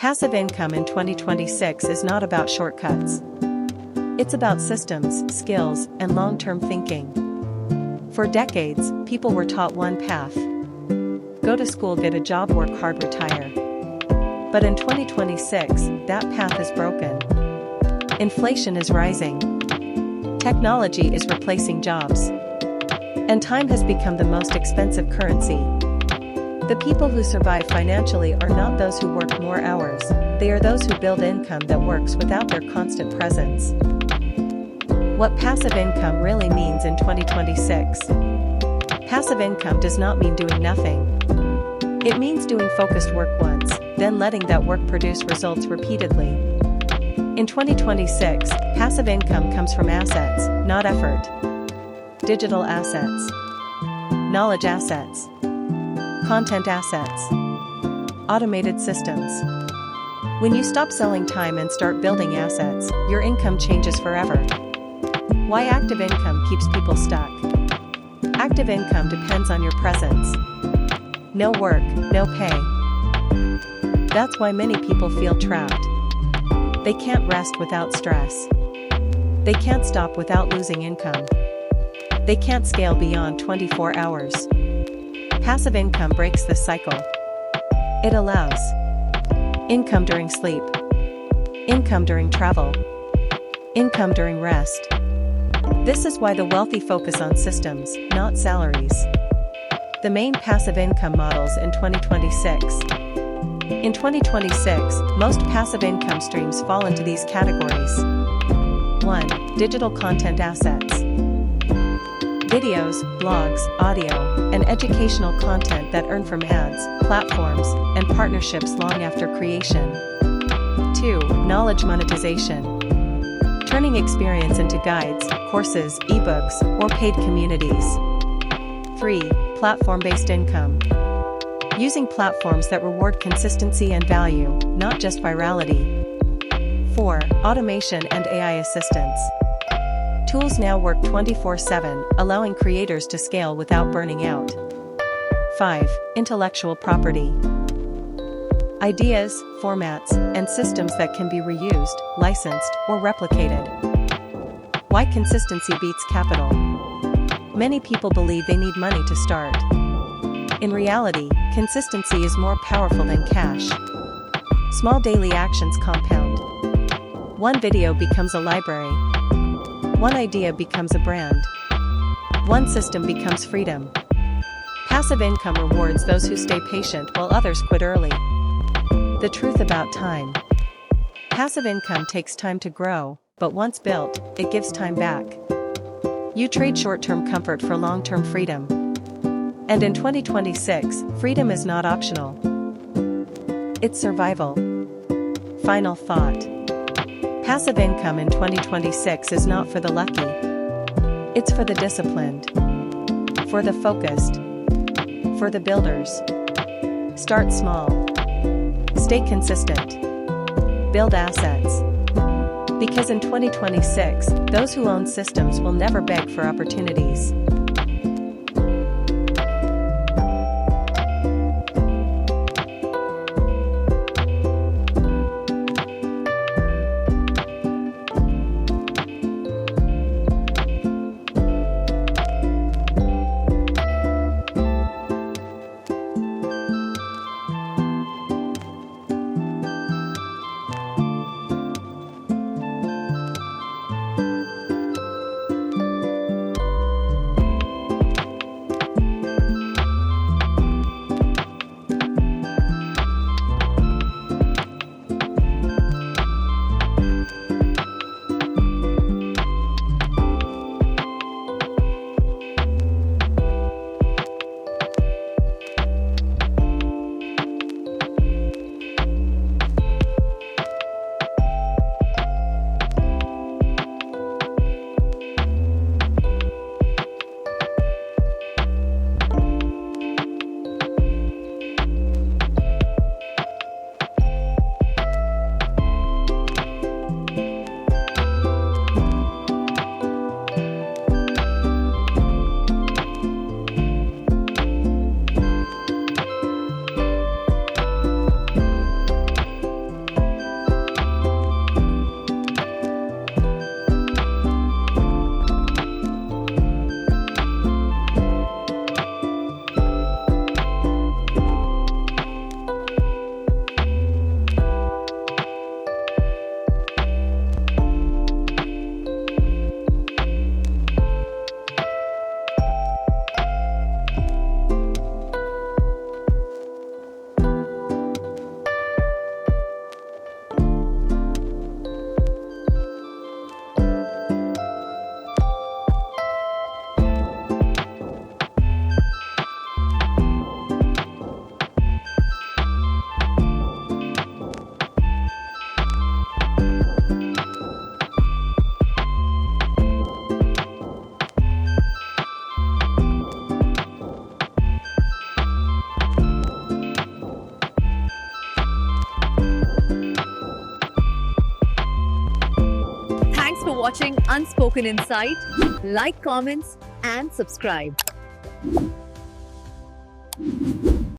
Passive income in 2026 is not about shortcuts. It's about systems, skills, and long-term thinking. For decades, people were taught one path: go to school, get a job, work hard, retire. But in 2026, that path is broken. Inflation is rising. Technology is replacing jobs. And time has become the most expensive currency. The people who survive financially are not those who work more hours, they are those who build income that works without their constant presence. What passive income really means in 2026. Passive income does not mean doing nothing. It means doing focused work once, then letting that work produce results repeatedly. In 2026, passive income comes from assets, not effort. Digital assets, knowledge assets, content assets, automated systems. When you stop selling time and start building assets, your income changes forever. Why active income keeps people stuck? Active income depends on your presence. No work, no pay. That's why many people feel trapped. They can't rest without stress. They can't stop without losing income. They can't scale beyond 24 hours. Passive income breaks this cycle. It allows income during sleep, income during travel, income during rest. This is why the wealthy focus on systems, not salaries. The main passive income models in 2026. In 2026, most passive income streams fall into these categories. 1. Digital content assets. Videos, blogs, audio, and educational content that earn from ads, platforms, and partnerships long after creation. 2. Knowledge monetization. Turning experience into guides, courses, ebooks, or paid communities. 3. Platform-based income. Using platforms that reward consistency and value, not just virality. 4. Automation and AI assistance. Tools now work 24/7, allowing creators to scale without burning out. 5. Intellectual property. Ideas, formats, and systems that can be reused, licensed, or replicated. Why consistency beats capital? Many people believe they need money to start. In reality, consistency is more powerful than cash. Small daily actions compound. One video becomes a library. One idea becomes a brand. One system becomes freedom. Passive income rewards those who stay patient while others quit early. The truth about time. Passive income takes time to grow, but once built, it gives time back. You trade short-term comfort for long-term freedom. And in 2026, freedom is not optional. It's survival. Final thought. Passive income in 2026 is not for the lucky. It's for the disciplined. For the focused. For the builders. Start small. Stay consistent. Build assets. Because in 2026, those who own systems will never beg for opportunities. watching Unspoken Insight. Like, comments, and subscribe.